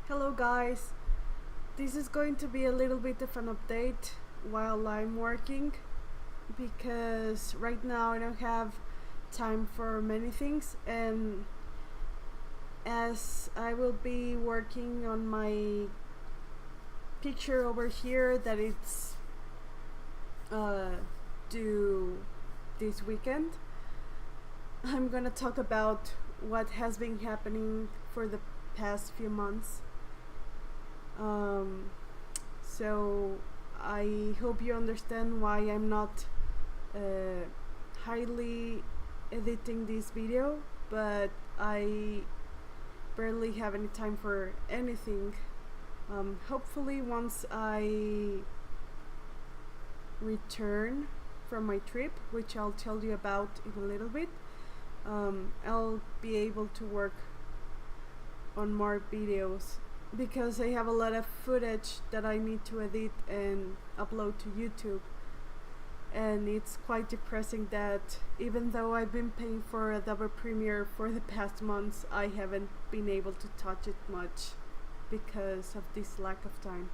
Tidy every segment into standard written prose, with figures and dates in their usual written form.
Hello guys, this is going to be a little bit of an update while I'm working because right now I don't have time for many things, and as I will be working on my picture over here that it's due this weekend, I'm gonna talk about what has been happening for the past few months. Um, so I hope you understand why I'm not uh, highly editing this video, but I barely have any time for anything. Hopefully once I return from my trip, which I'll tell you about in a little bit, I'll be able to work on more videos because I have a lot of footage that I need to edit and upload to YouTube. And it's quite depressing that even though I've been paying for Adobe Premiere for the past months, I haven't been able to touch it much because of this lack of time.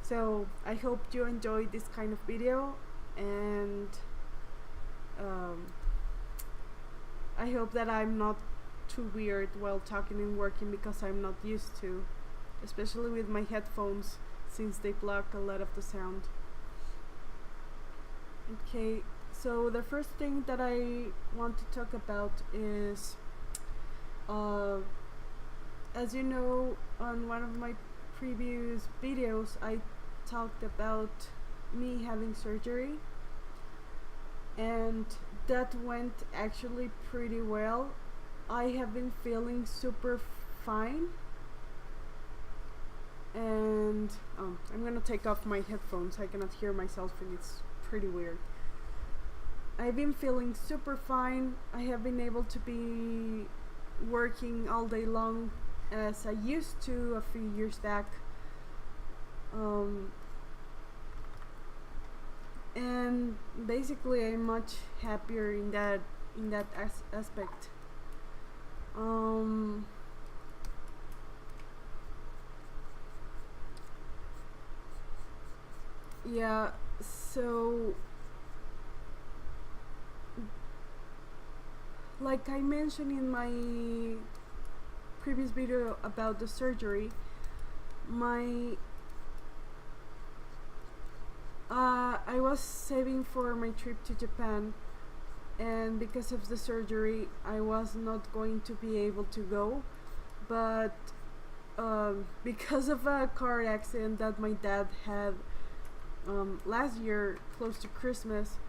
So I hope you enjoyed this kind of video, and I hope that I'm not too weird while talking and working because I'm not used to, especially with my headphones since they block a lot of the sound. Okay, so the first thing that I want to talk about is, as you know, on one of my previous videos I talked about me having surgery, and that went actually pretty well. I have been feeling super fine, and I'm gonna take off my headphones. I cannot hear myself and it's pretty weird. I've been feeling super fine. I have been able to be working all day long as I used to a few years back, and basically I'm much happier in that aspect. Yeah, so like I mentioned in my previous video about the surgery, I was saving for my trip to Japan, and because of the surgery I was not going to be able to go, but because of a car accident that my dad had last year close to Christmas,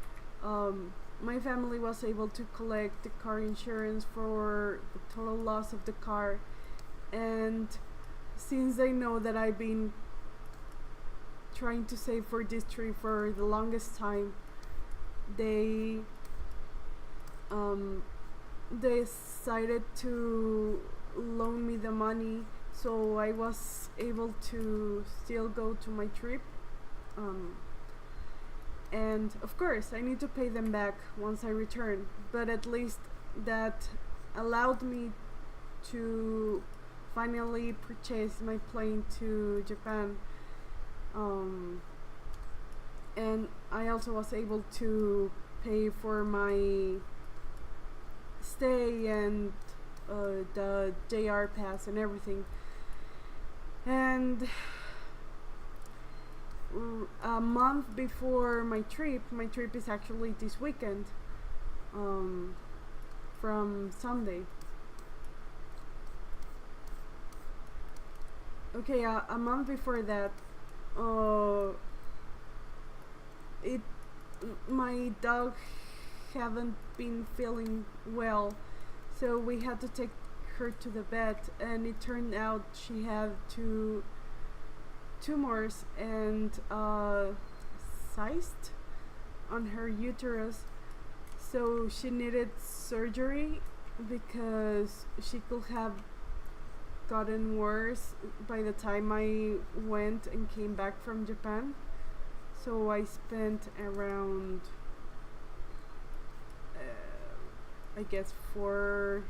my family was able to collect the car insurance for the total loss of the car. And since they know that I've been trying to save for this trip for the longest time, they decided to loan me the money, so I was able to still go to my trip. And of course I need to pay them back once I return, but at least that allowed me to finally purchase my plane to Japan, and I also was able to pay for my stay and the JR pass and everything. And a month before my trip is actually this weekend, from Sunday. Okay, a month before that, it my dog haven't been feeling well, so we had to take her to the vet, and it turned out she had two tumors and cyst on her uterus, so she needed surgery because she could have gotten worse by the time I went and came back from Japan. So I spent around I guess $400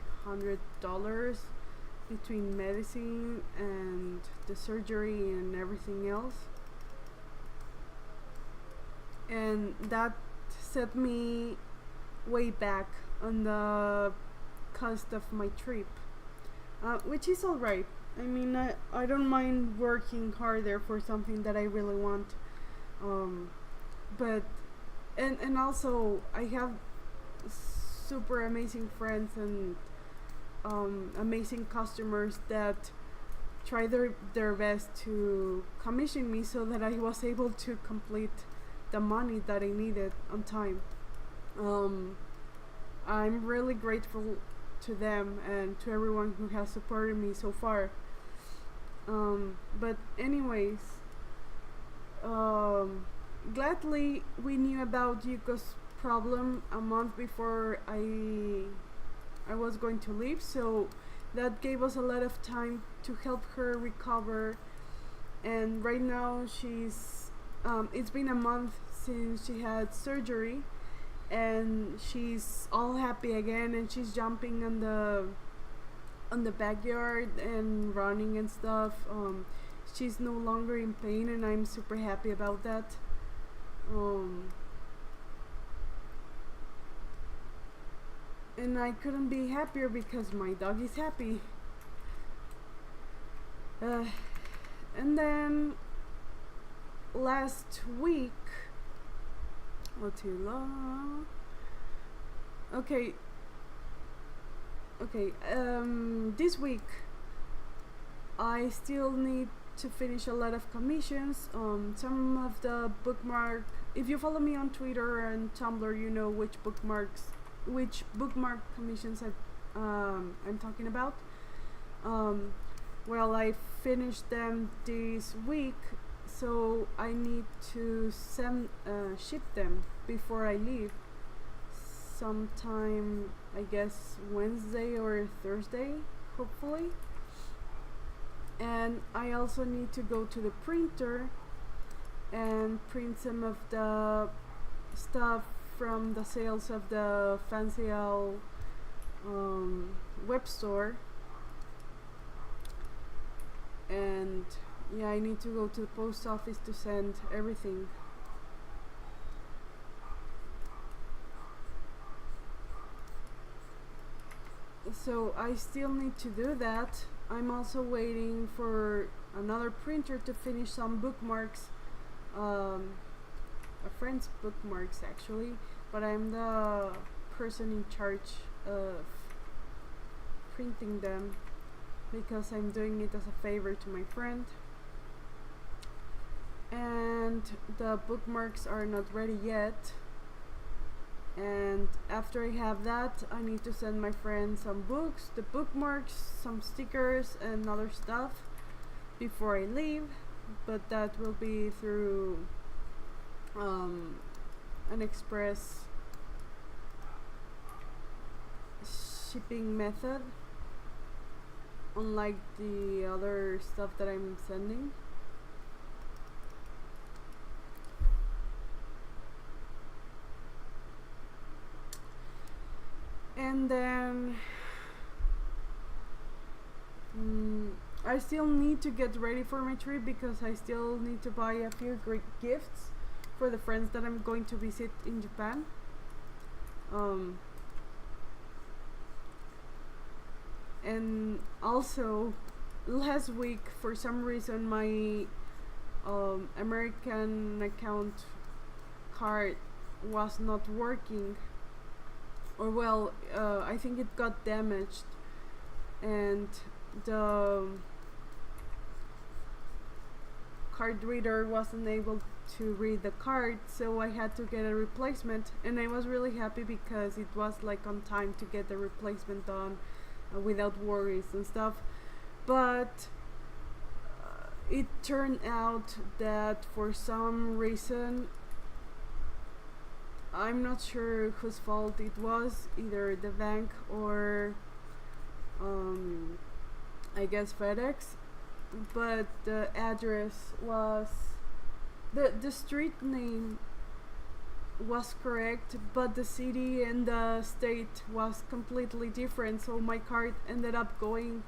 between medicine and the surgery and everything else, and that set me way back on the cost of my trip, which is alright. I mean, I don't mind working harder for something that I really want, but and also I have super amazing friends and amazing customers that try their best to commission me so that I was able to complete the money that I needed on time. I'm really grateful to them and to everyone who has supported me so far. But anyways, gladly we knew about Yuko's problem a month before I was going to leave, so that gave us a lot of time to help her recover. And right now she's it's been a month since she had surgery, and she's all happy again, and she's jumping on the backyard and running and stuff. She's no longer in pain, and I'm super happy about that. And I couldn't be happier because my dog is happy. And then last week, okay, this week I still need to finish a lot of commissions. Some of the bookmark, if you follow me on Twitter and Tumblr, you know which bookmark commissions I'm talking about. Well, I finished them this week, so I need to ship them before I leave, sometime I guess Wednesday or Thursday, hopefully. And I also need to go to the printer and print some of the stuff from the sales of the Fancy Owl web store. And yeah, I need to go to the post office to send everything. So I still need to do that. I'm also waiting for another printer to finish some bookmarks, a friend's bookmarks actually, but I'm the person in charge of printing them because I'm doing it as a favor to my friend. And the bookmarks are not ready yet, and after I have that, I need to send my friend some books, the bookmarks, some stickers and other stuff before I leave, but that will be through an express shipping method, unlike the other stuff that I'm sending. And then I still need to get ready for my trip because I still need to buy a few great gifts for the friends that I'm going to visit in Japan. And also last week, for some reason, my American account card was not working, or well, I think it got damaged, and the card reader wasn't able to read the card, so I had to get a replacement. And I was really happy because it was like on time to get the replacement done without worries and stuff. But it turned out that for some reason, I'm not sure whose fault it was, either the bank or I guess FedEx, but the address was, the street name was correct, but the city and the state was completely different, so my card ended up going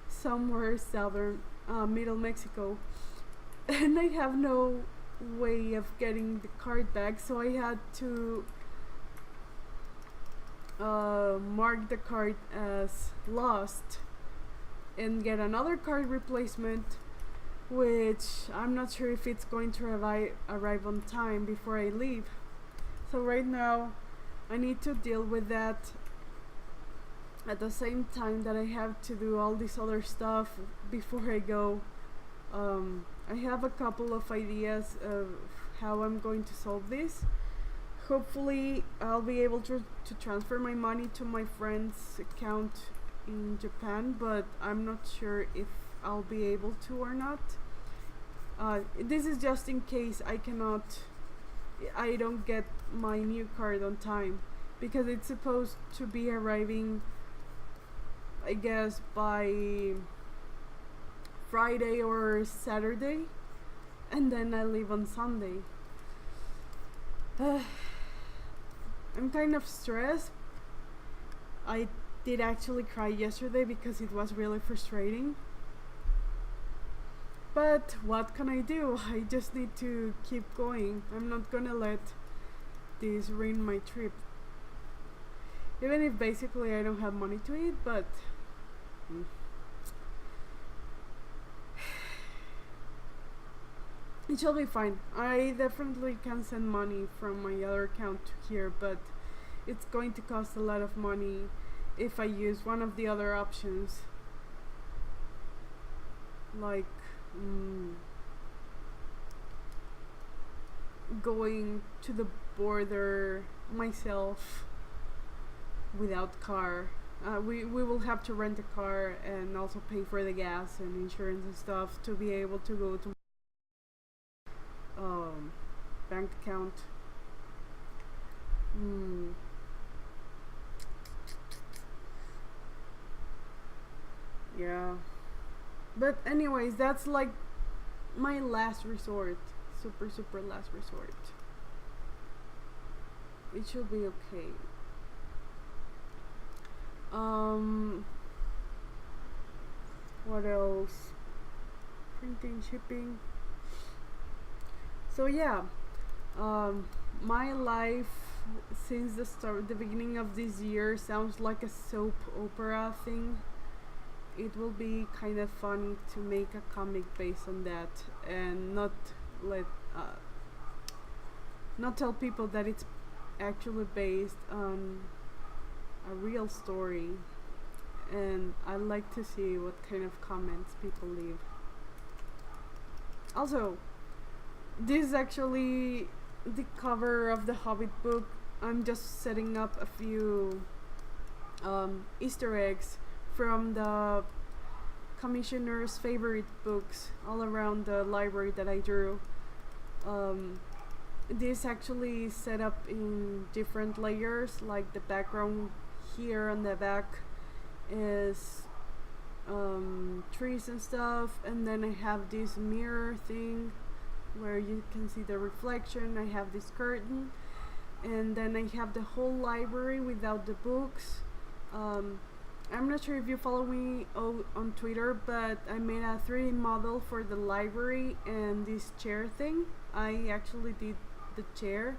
somewhere southern, middle Mexico, and I have no way of getting the card back, so I had to mark the card as lost and get another card replacement, which I'm not sure if it's going to arrive on time before I leave. So right now I need to deal with that at the same time that I have to do all this other stuff before I go. I have a couple of ideas of how I'm going to solve this. Hopefully I'll be able to transfer my money to my friend's account in Japan, but I'm not sure if I'll be able to or not. This is just in case I don't get my new card on time, because it's supposed to be arriving, I guess, by Friday or Saturday, and then I leave on Sunday. I'm kind of stressed. I did actually cry yesterday because it was really frustrating. But what can I do? I just need to keep going. I'm not gonna let this ruin my trip. Even if basically I don't have money to eat, but it shall be fine. I definitely can send money from my other account to here, but it's going to cost a lot of money if I use one of the other options, like going to the border myself without car. We will have to rent a car and also pay for the gas and insurance and stuff to be able to go to bank account. Yeah, but anyways, that's like my last resort, super last resort. It should be okay. What else? Printing, shipping. So yeah, my life since the beginning of this year sounds like a soap opera thing. It will be kind of funny to make a comic based on that and not tell people that it's actually based on a real story. And I like to see what kind of comments people leave. Also, this is actually the cover of the Hobbit book. I'm just setting up a few Easter eggs from the commissioner's favorite books all around the library that I drew. This actually is set up in different layers, like the background here on the back is trees and stuff, and then I have this mirror thing where you can see the reflection. I have this curtain, and then I have the whole library without the books. I'm not sure if you follow me on Twitter, but I made a 3D model for the library and this chair thing. I actually did the chair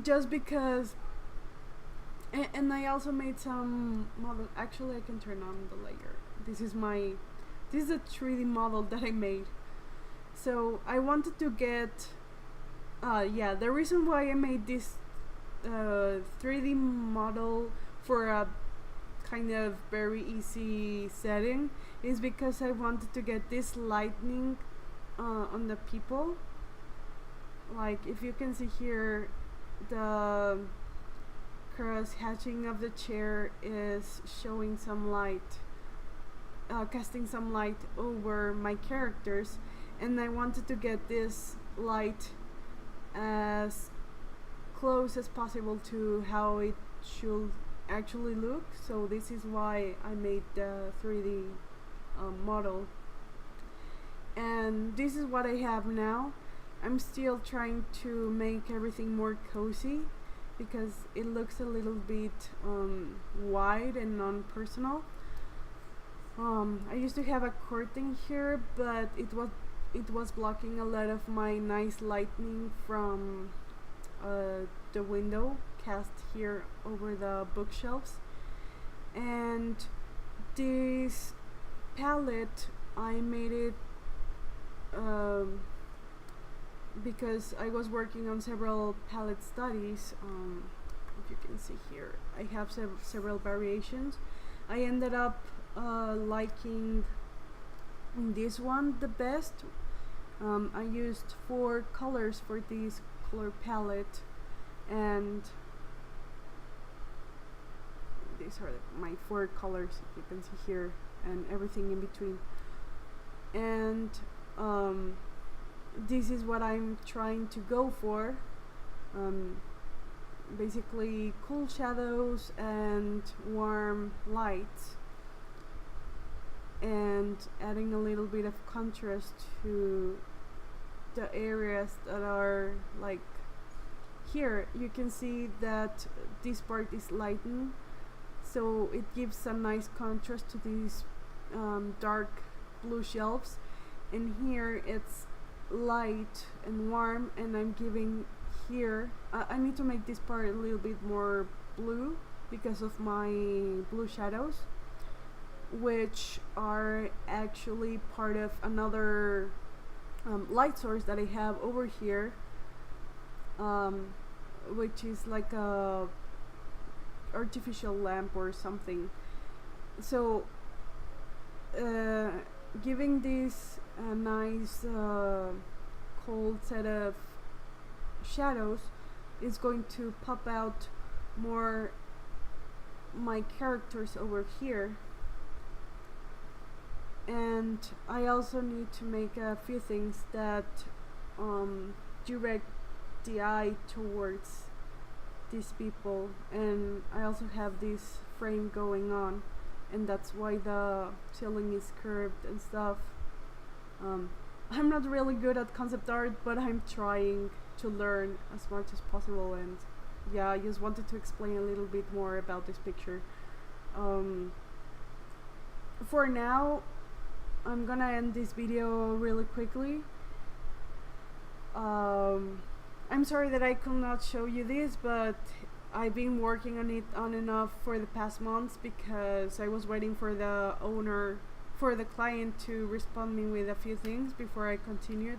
just because, and I also made some model. Actually, I can turn on the layer. This is a 3D model that I made. So I wanted to get, the reason why I made this 3D model for a kind of very easy setting is because I wanted to get this lightning on the people. Like, if you can see here, the cross hatching of the chair is showing some light, casting some light over my characters, and I wanted to get this light as close as possible to how it should actually look. So this is why I made the 3D model, and this is what I have now. I'm still trying to make everything more cozy because it looks a little bit wide and non-personal. I used to have a curtain here, but it was blocking a lot of my nice lighting from the window cast here over the bookshelves. And this palette, I made it because I was working on several palette studies. If you can see here, I have several variations. I ended up liking this one the best. I used 4 colors for this color palette, and these are my 4 colors you can see here, and everything in between. And this is what I'm trying to go for. Basically cool shadows and warm lights, and adding a little bit of contrast to the areas that are like here. You can see that this part is lightened, so it gives a nice contrast to these dark blue shelves, and here it's light and warm, and I'm giving here I need to make this part a little bit more blue because of my blue shadows, which are actually part of another light source that I have over here, which is like a artificial lamp or something. So giving this a nice cold set of shadows is going to pop out more my characters over here. And I also need to make a few things that direct the eye towards these people, and I also have this frame going on, and that's why the ceiling is curved and stuff. I'm not really good at concept art, but I'm trying to learn as much as possible, and yeah, I just wanted to explain a little bit more about this picture. For now, I'm gonna end this video really quickly. I'm sorry that I could not show you this, but I've been working on it on and off for the past months because I was waiting for the client to respond me with a few things before I continued,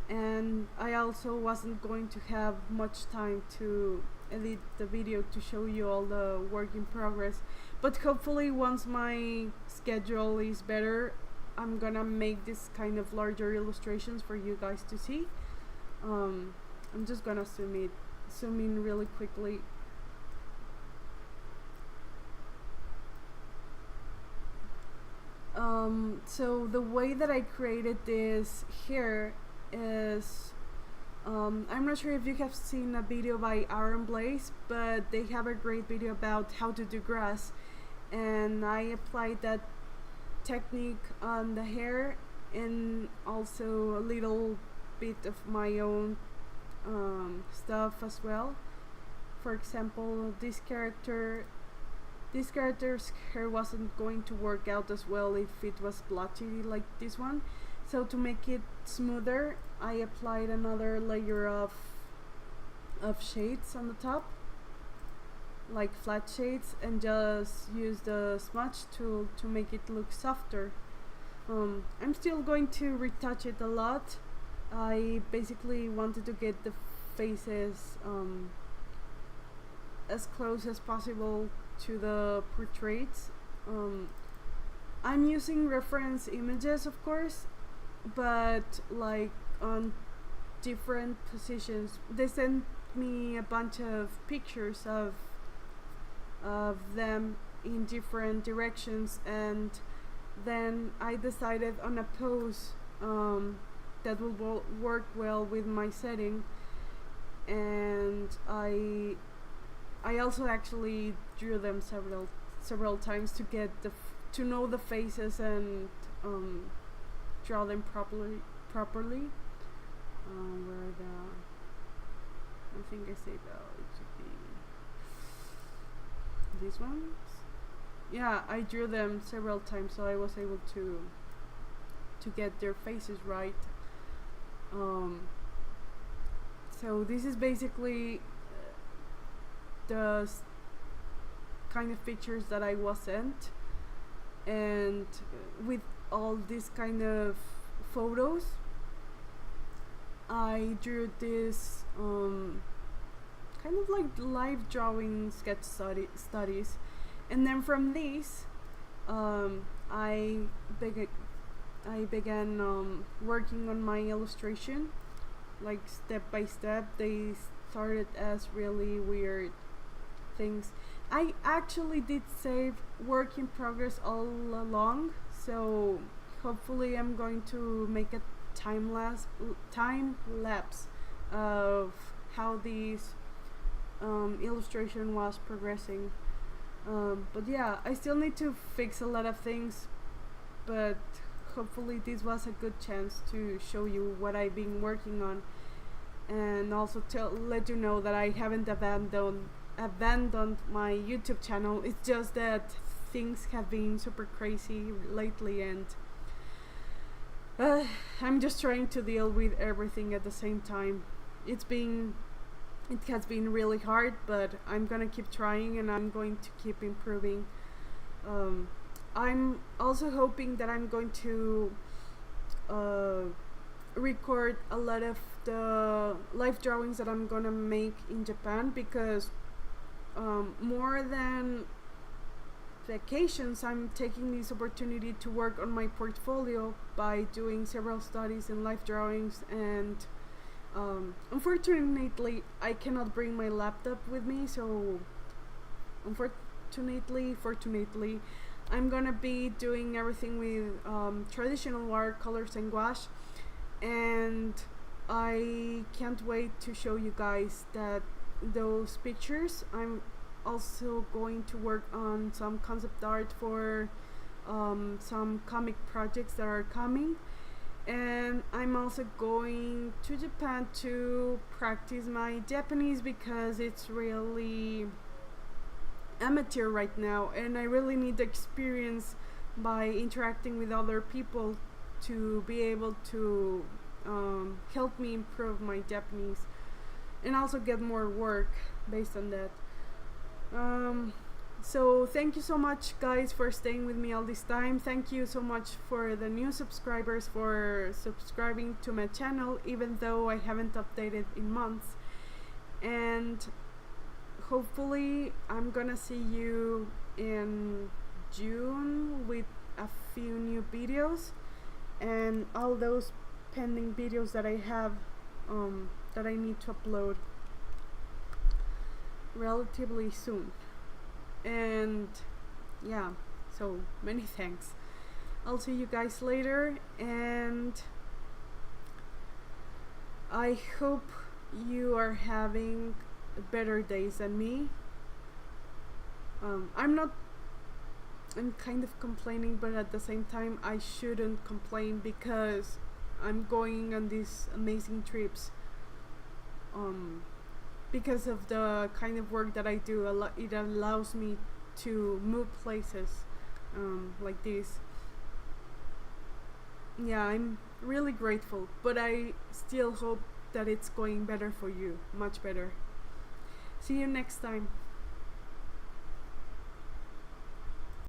and I also wasn't going to have much time to edit the video to show you all the work in progress. But hopefully once my schedule is better, I'm gonna make this kind of larger illustrations for you guys to see. I'm just gonna zoom in really quickly. So the way that I created this here is, I'm not sure if you have seen a video by Aaron Blaze, but they have a great video about how to do grass, and I applied that technique on the hair and also a little bit of my own stuff as well. For example, this character's hair wasn't going to work out as well if it was blotchy like this one, so to make it smoother, I applied another layer of shades on the top, like flat shades, and just use the smudge tool to make it look softer. I'm still going to retouch it a lot. I basically wanted to get the faces as close as possible to the portraits. I'm using reference images, of course, but like on different positions. They sent me a bunch of pictures of them in different directions, and then I decided on a pose that will work well with my setting, and I also actually drew them several times to get to know the faces and draw them properly. Where I think I say that it should be these ones. yeah, I drew them several times, so I was able to get their faces right. Um, so this is basically the kind of pictures that I was sent, and with all these kind of photos, I drew this kind of like live drawing sketch studies, and then from these, I began working on my illustration, like step by step. They started as really weird things. I actually did save work in progress all along, so hopefully I'm going to make a time lapse of how this illustration was progressing. But yeah, I still need to fix a lot of things, but hopefully this was a good chance to show you what I've been working on, and also let you know that I haven't abandoned my YouTube channel. It's just that things have been super crazy lately, and I'm just trying to deal with everything at the same time. It has been really hard, but I'm gonna keep trying, and I'm going to keep improving. I'm also hoping that I'm going to record a lot of the live drawings that I'm gonna make in Japan, because more than vacations, I'm taking this opportunity to work on my portfolio by doing several studies in live drawings. And unfortunately, I cannot bring my laptop with me, so fortunately, I'm gonna be doing everything with traditional watercolors and gouache, and I can't wait to show you guys those pictures. I'm also going to work on some concept art for some comic projects that are coming, and I'm also going to Japan to practice my Japanese, because it's really amateur right now, and I really need the experience by interacting with other people to be able to help me improve my Japanese, and also get more work based on that. So thank you so much, guys, for staying with me all this time. Thank you so much for the new subscribers for subscribing to my channel, even though I haven't updated in months. And hopefully I'm gonna see you in June with a few new videos, and all those pending videos that I have that I need to upload relatively soon. And yeah, so many thanks. I'll see you guys later, and I hope you are having better days than me. I'm kind of complaining, but at the same time I shouldn't complain, because I'm going on these amazing trips because of the kind of work that I do. It allows me to move places like this. Yeah, I'm really grateful, but I still hope that it's going better for you, much better. See you next time.